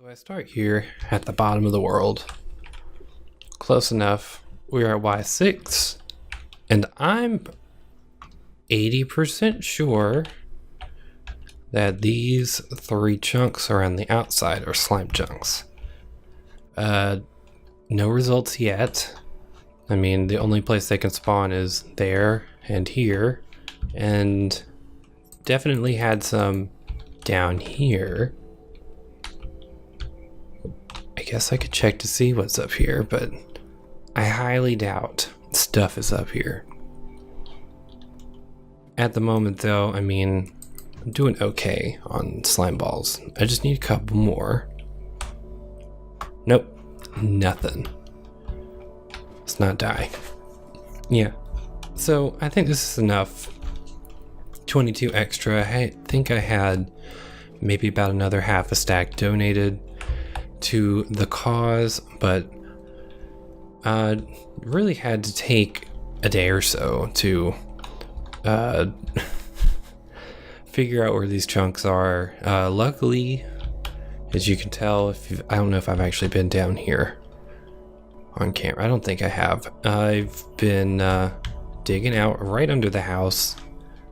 So I start here at the bottom of the world. Close enough. We are at Y6, and I'm 80% sure that these three chunks around the outside are slime chunks. No results yet. I mean, the only place they can spawn is there and here, and definitely had some down here. I guess I could check to see what's up here, but I highly doubt stuff is up here. At the moment though, I mean, I'm doing okay on slime balls. I just need a couple more. Nope, nothing. Let's not die. Yeah, so I think this is enough. 22 extra. I think I had maybe about another half a stack donated to the cause, but really had to take a day or so to figure out where these chunks are. Luckily, as you can tell, I don't know if I've actually been down here on camera. I don't think I have. I've been digging out right under the house.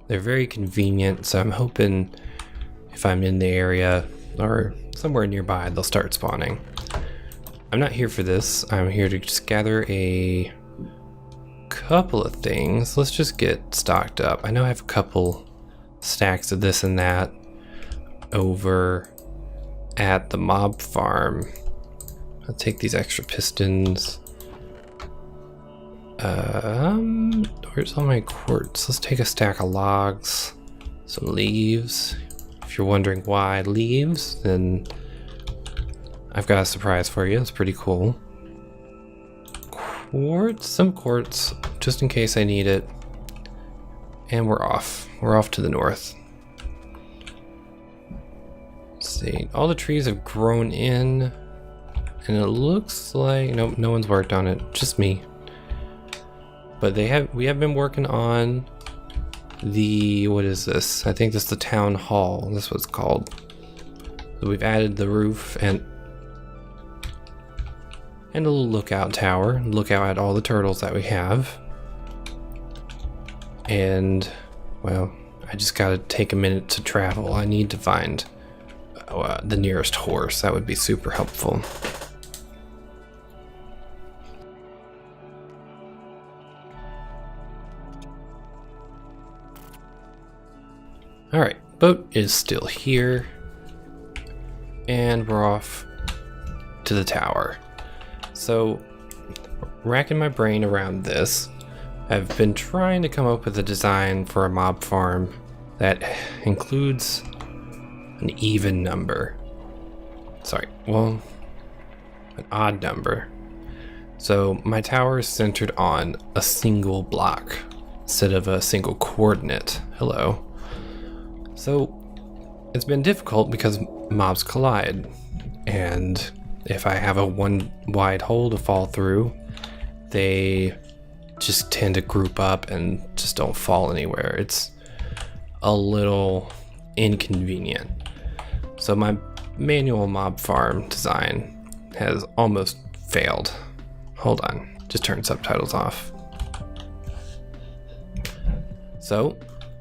They're very convenient, so I'm hoping if I'm in the area or somewhere nearby, they'll start spawning. I'm not here for this. I'm here to just gather a couple of things. Let's just get stocked up. I know I have a couple stacks of this and that over at the mob farm. I'll take these extra pistons. Where's all my quartz? Let's take a stack of logs, some leaves. If you're wondering why leaves, then I've got a surprise for you. It's pretty cool. Quartz, some quartz, just in case I need it. And we're off. We're off to the north. Let's see. All the trees have grown in, and it looks like nope, no one's worked on it. Just me. But we have been working on the, what is this? I think this is the town hall. That's what it's called. So we've added the roof and a little lookout tower. Look out at all the turtles that we have. And, well, I just gotta take a minute to travel. I need to find the nearest horse. That would be super helpful. Alright, boat is still here, and we're off to the tower. So, racking my brain around this, I've been trying to come up with a design for a mob farm that includes an even number. Sorry, well, an odd number. So my tower is centered on a single block instead of a single coordinate. Hello. So it's been difficult because mobs collide, and if I have a one wide hole to fall through, they just tend to group up and just don't fall anywhere. It's a little inconvenient. So my manual mob farm design has almost failed. Hold on, just turn subtitles off. So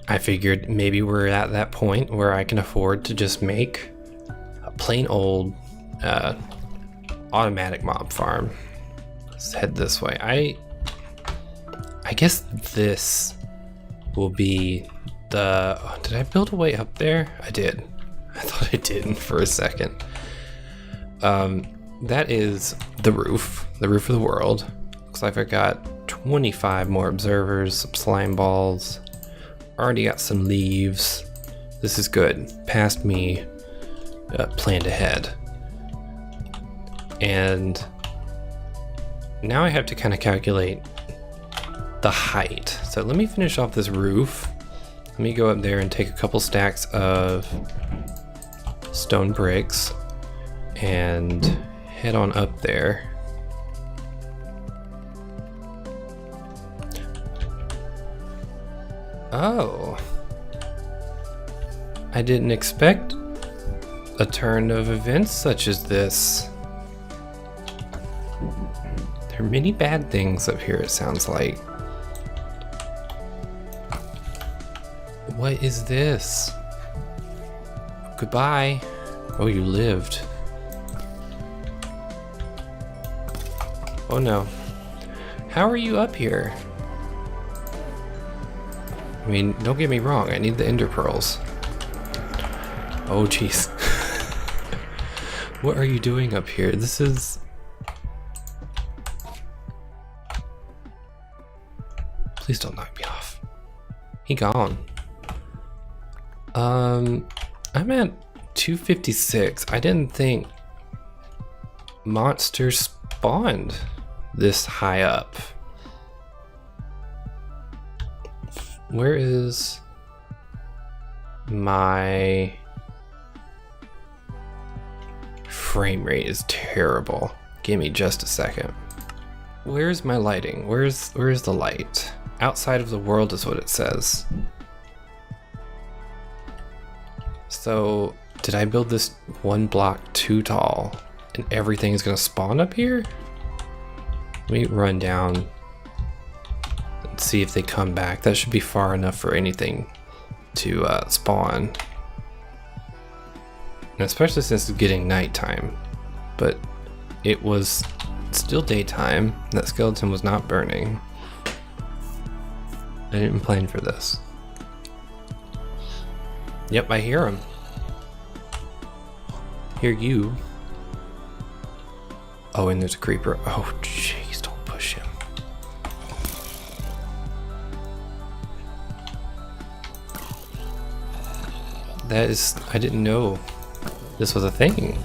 I figured maybe we're at that point where I can afford to just make a plain old automatic mob farm. Let's head this way. I guess this will be the... Did I build a way up there? I did. I thought I didn't for a second. That is the roof of the world. Looks like I got 25 more observers, some slime balls. Already got some leaves. This is good. Past me planned ahead. And now I have to kind of calculate the height. So let me finish off this roof. Let me go up there and take a couple stacks of stone bricks and head on up there. Oh, I didn't expect a turn of events such as this. There are many bad things up here, it sounds like. What is this? Goodbye. Oh, you lived. Oh no. How are you up here? I mean, don't get me wrong, I need the ender pearls. Oh jeez. What are you doing up here? This is... Please don't knock me off. He gone. I'm at 256. I didn't think monsters spawned this high up. Where is my frame rate? Is terrible. Give me just a second. Where's my lighting? Where's the light? Outside of the world is what it says. So did I build this one block too tall and everything is gonna spawn up here? Let me run down and see if they come back. That should be far enough for anything to spawn. And especially since it's getting nighttime. But it was still daytime. That skeleton was not burning. I didn't plan for this. Yep, I hear him. Hear you. Oh, and there's a creeper. Oh, jeez, don't push him. That is, I didn't know this was a thing.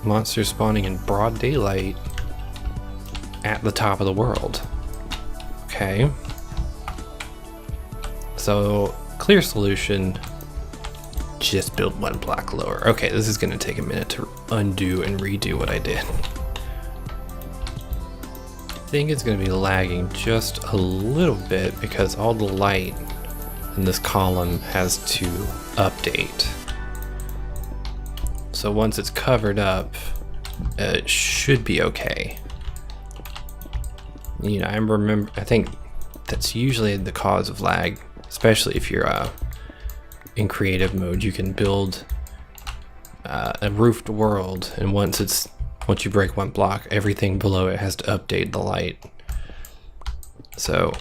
Monsters spawning in broad daylight at the top of the world. Okay. So, clear solution, just build one block lower. Okay, this is gonna take a minute to undo and redo what I did. I think it's gonna be lagging just a little bit because all the light in this column has to update. So once it's covered up, it should be okay. You know, I think that's usually the cause of lag, especially if you're in creative mode. You can build a roofed world, and once you break one block, everything below it has to update the light. So,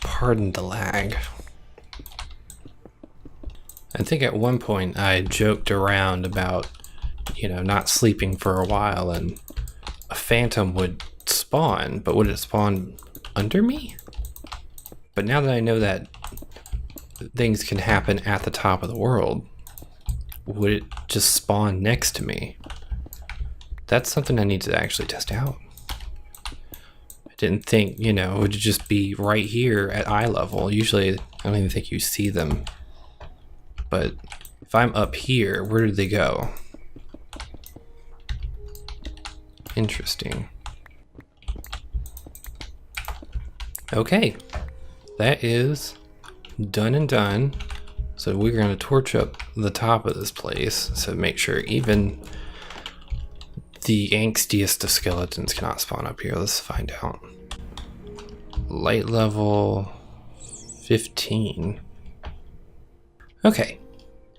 pardon the lag. I think at one point I joked around about, you know, not sleeping for a while and a phantom would spawn, but would it spawn under me? But now that I know that things can happen at the top of the world, would it just spawn next to me? That's something I need to actually test out. I didn't think, you know, it would just be right here at eye level. Usually, I don't even think you see them. But if I'm up here, where did they go? Interesting. Okay, that is done and done. So we're going to torch up the top of this place so make sure even the angstiest of skeletons cannot spawn up here. Let's find out. Light level 15. Okay,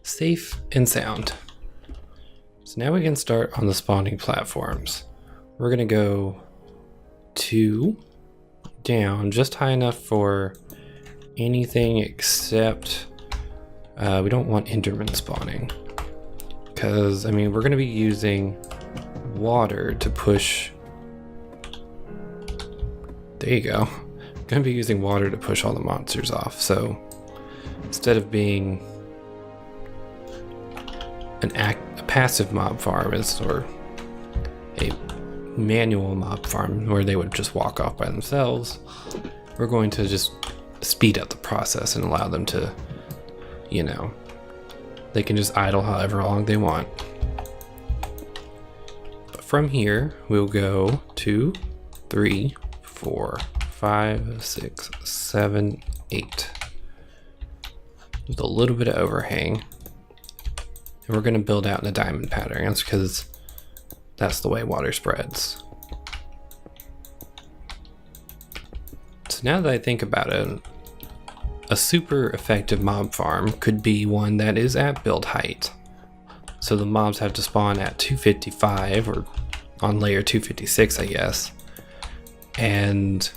safe and sound. So now we can start on the spawning platforms. We're gonna go 2 down, just high enough for anything except we don't want Enderman spawning, because I mean we're gonna be using water to push. There you go. Gonna be using water to push all the monsters off. So instead of being a passive mob farm, or a manual mob farm where they would just walk off by themselves, we're going to just speed up the process and allow them to, you know, they can just idle however long they want. But from here, we'll go 2, 3, 4, 5, 6, 7, 8. With a little bit of overhang. And we're going to build out in a diamond pattern. That's because that's the way water spreads. So now that I think about it, a super effective mob farm could be one that is at build height. So the mobs have to spawn at 255 or on layer 256, I guess, and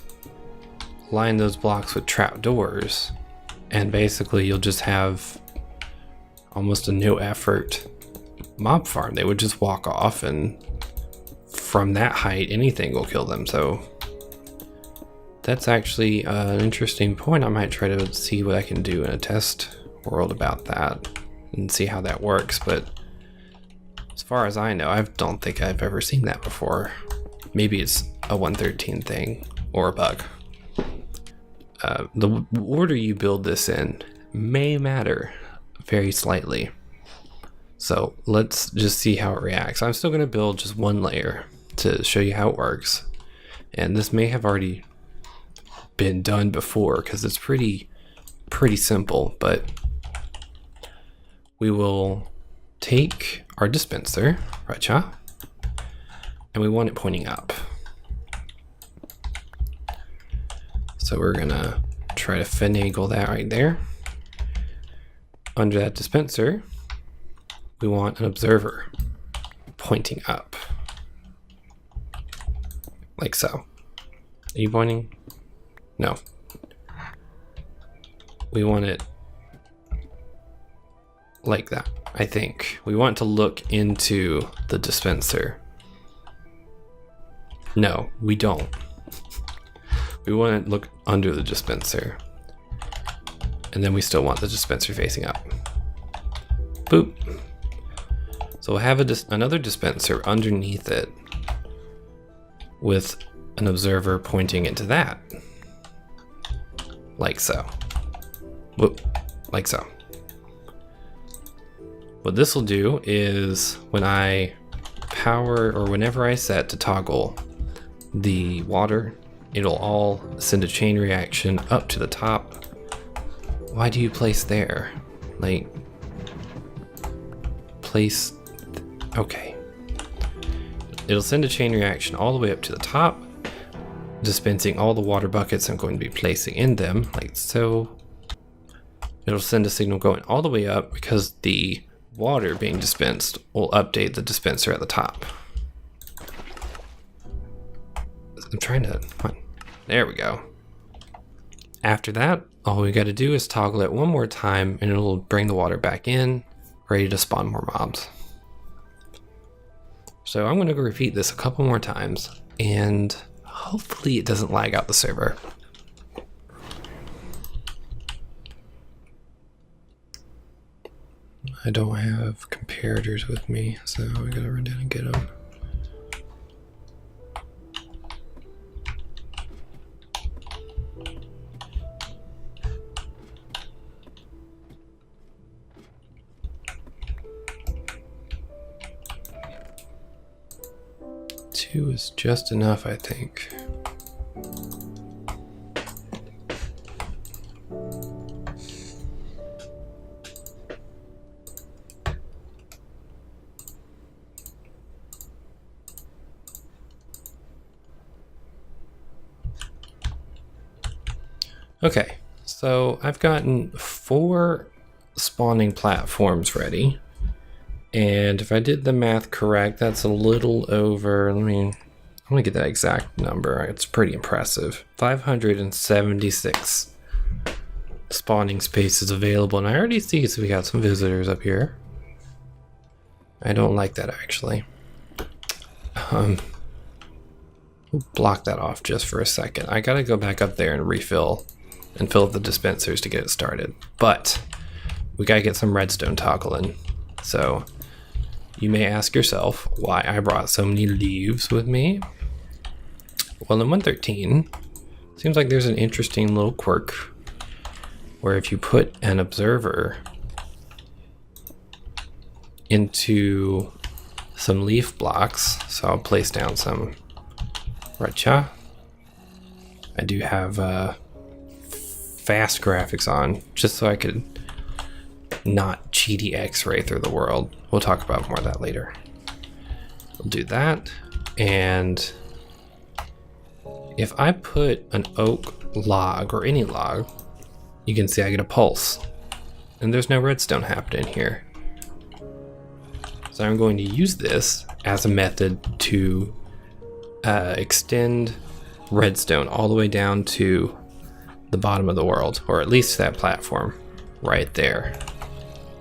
line those blocks with trapdoors, and basically you'll just have almost a no effort mob farm. They would just walk off, and from that height anything will kill them. So that's actually an interesting point. I might try to see what I can do in a test world about that and see how that works, but as far as I know, I don't think I've ever seen that before. Maybe it's a 113 thing or a bug. The order you build this in may matter very slightly. So let's just see how it reacts. I'm still going to build just one layer to show you how it works. And this may have already been done before because it's pretty simple, but we will take our dispenser, right, and we want it pointing up. So we're gonna try to finagle that right there. Under that dispenser, we want an observer pointing up, like so. Are you pointing? No. We want it like that. I think we want to look into the dispenser. No, we don't. We want to look under the dispenser. And then we still want the dispenser facing up. Boop. So we'll have another dispenser underneath it with an observer pointing into that. Like so. Whoop. Like so. What this will do is when I power, or whenever I set to toggle the water, it'll all send a chain reaction up to the top. Why do you place there? Like, place, okay. It'll send a chain reaction all the way up to the top, dispensing all the water buckets I'm going to be placing in them, like so. It'll send a signal going all the way up because the water being dispensed will update the dispenser at the top. I'm trying to, there we go. After that, all we got to do is toggle it one more time and it'll bring the water back in, ready to spawn more mobs. So I'm going to go repeat this a couple more times and hopefully it doesn't lag out the server. I don't have comparators with me, so I gotta run down and get them. Two is just enough, I think. Okay, so I've gotten 4 spawning platforms ready. And if I did the math correct, that's a little over, I'm gonna get that exact number. It's pretty impressive. 576 spawning spaces available. And I already see, so we got some visitors up here. I don't like that actually. We'll block that off just for a second. I gotta go back up there and refill and fill up the dispensers to get it started. But we gotta get some redstone toggling. So you may ask yourself why I brought so many leaves with me. Well, in 113, seems like there's an interesting little quirk where if you put an observer into some leaf blocks, so I'll place down some Racha. I do have fast graphics on just so I could not cheaty x-ray through the world. We'll talk about more of that later. We'll do that, and if I put an oak log or any log, you can see I get a pulse, and there's no redstone happening here. So I'm going to use this as a method to extend redstone all the way down to the bottom of the world, or at least that platform right there.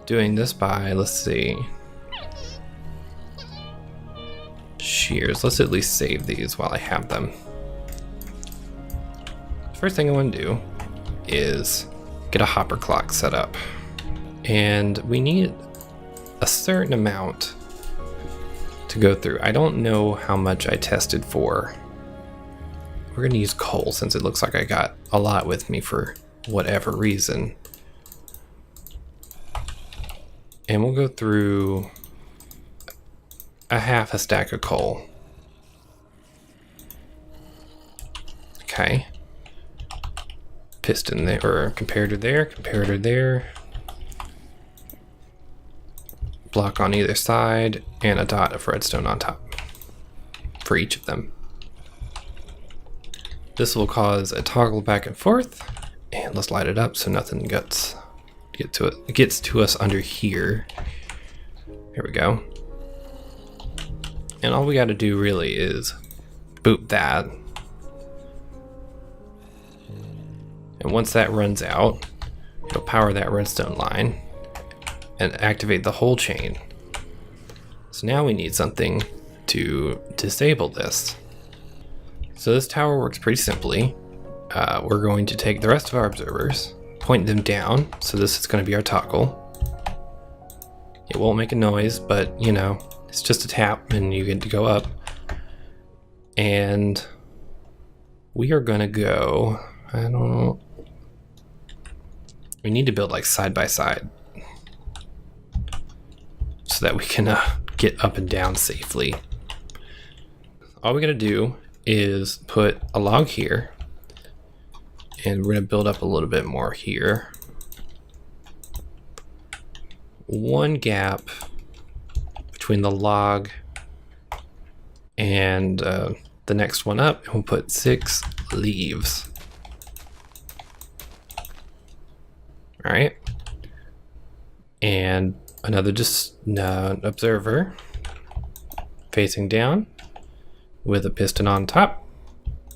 Doing this by, let's see, shears. Let's at least save these while I have them. First thing I want to do is get a hopper clock set up, and we need a certain amount to go through. I don't know how much I tested for. We're going to use coal since it looks like I got a lot with me for whatever reason. And we'll go through a half a stack of coal. Okay. Piston there, or comparator there. Block on either side, and a dot of redstone on top for each of them. This will cause a toggle back and forth, and let's light it up so nothing gets to us under here. Here we go. And all we got to do really is boop that. And once that runs out, it'll power that redstone line and activate the whole chain. So now we need something to disable this. So this tower works pretty simply. We're going to take the rest of our observers, point them down, so this is going to be our toggle. It won't make a noise, but you know, it's just a tap and you get to go up. And we are going to go, I don't know, we need to build like side by side so that we can get up and down safely. All we got to do is put a log here, and we're going to build up a little bit more here. One gap between the log and the next one up, and we'll put 6 leaves. All right, and another observer facing down with a piston on top,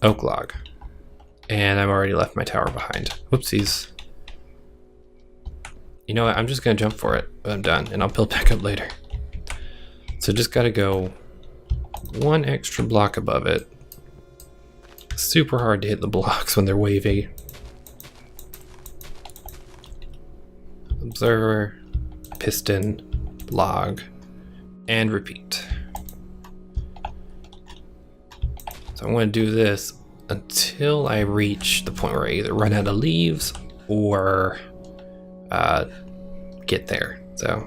oak log. And I've already left my tower behind. Whoopsies. You know what, I'm just gonna jump for it when I'm done, and I'll build back up later. So just gotta go 1 extra block above it. Super hard to hit the blocks when they're wavy. Observer, piston, log, and repeat. So I'm going to do this until I reach the point where I either run out of leaves or get there. So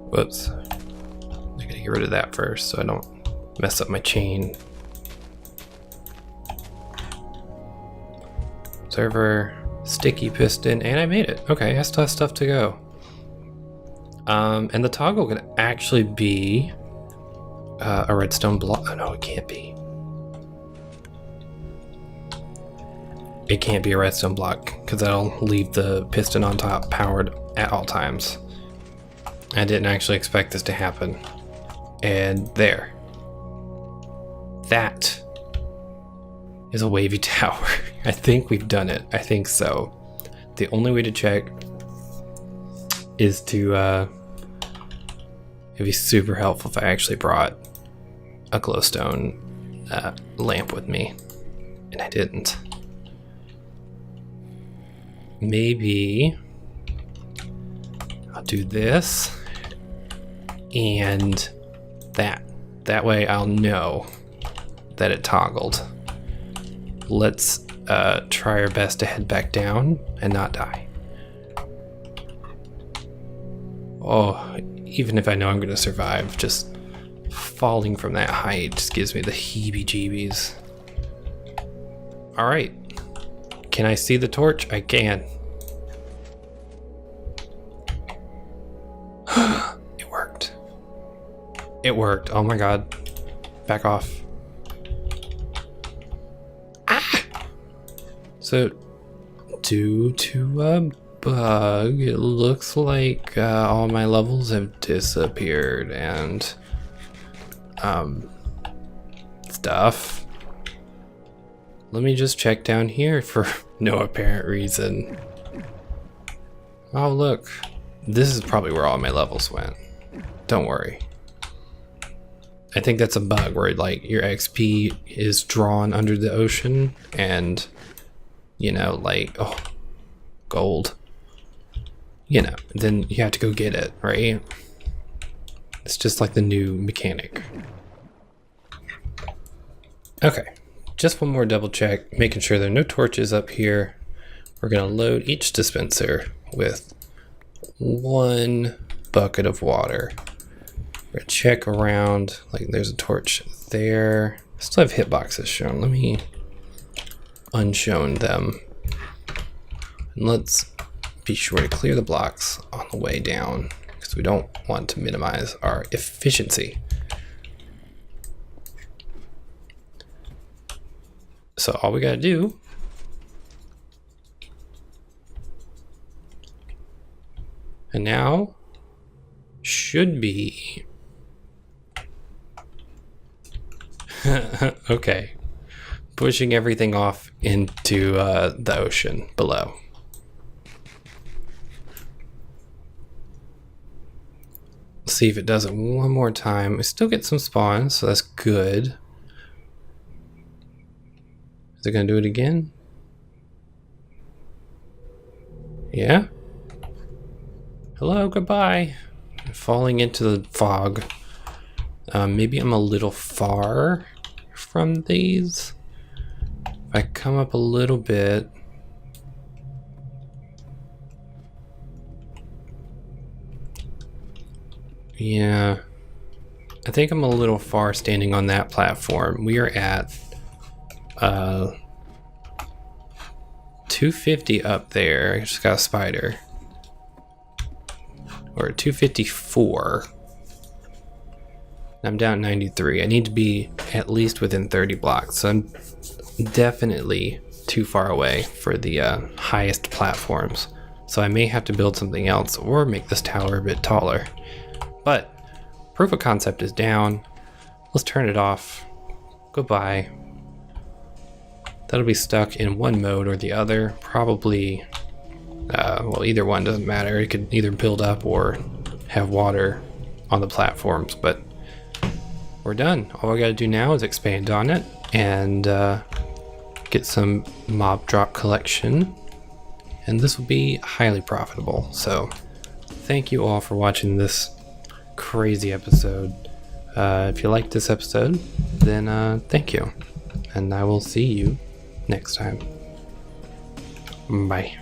whoops. I gotta get rid of that first so I don't mess up my chain. Observer, sticky piston, and I made it. Okay, I still have stuff to go. And the toggle could actually be a redstone block. Oh no, it can't be. It can't be a redstone block because that'll leave the piston on top powered at all times. I didn't actually expect this to happen. And there. That is a wavy tower. I think we've done it. I think so. The only way to check is to, it'd be super helpful if I actually brought a glowstone, lamp with me. And I didn't. maybe I'll do this and that. That way I'll know that it toggled. Let's try our best to head back down and not die. Oh, even if I know I'm gonna survive, just falling from that height just gives me the heebie-jeebies. All right, can I see the torch? I can. It worked. It worked. Oh my God. Back off. Ah! So, due to a bug, it looks like all my levels have disappeared and stuff. Let me just check down here for no apparent reason. Oh look, this is probably where all my levels went. Don't worry. I think that's a bug where like your XP is drawn under the ocean and you know, like, oh, gold. You know, then you have to go get it, right? It's just like the new mechanic. Okay, just one more double check, making sure there are no torches up here. We're gonna load each dispenser with 1 bucket of water. We're gonna check around, like there's a torch there. I still have hitboxes shown. Let me unshown them. And let's be sure to clear the blocks on the way down because we don't want to minimize our efficiency. So all we gotta do and now should be okay, pushing everything off into the ocean below. Let's see if it does it one more time. We still get some spawns, so that's good. Is it gonna do it again? Yeah? Hello, goodbye. I'm falling into the fog. Maybe I'm a little far from these. If I come up a little bit. Yeah. I think I'm a little far standing on that platform. We are at 250 up there. I just got a spider. Or 254. I'm down 93. I need to be at least within 30 blocks. So I'm definitely too far away for the highest platforms. So I may have to build something else or make this tower a bit taller. But proof of concept is down. Let's turn it off. Goodbye. That'll be stuck in one mode or the other. Probably, well, either one doesn't matter. It could either build up or have water on the platforms, but we're done. All we gotta do now is expand on it and get some mob drop collection. And this will be highly profitable. So thank you all for watching this crazy episode. If you liked this episode, then thank you. And I will see you next time. Bye.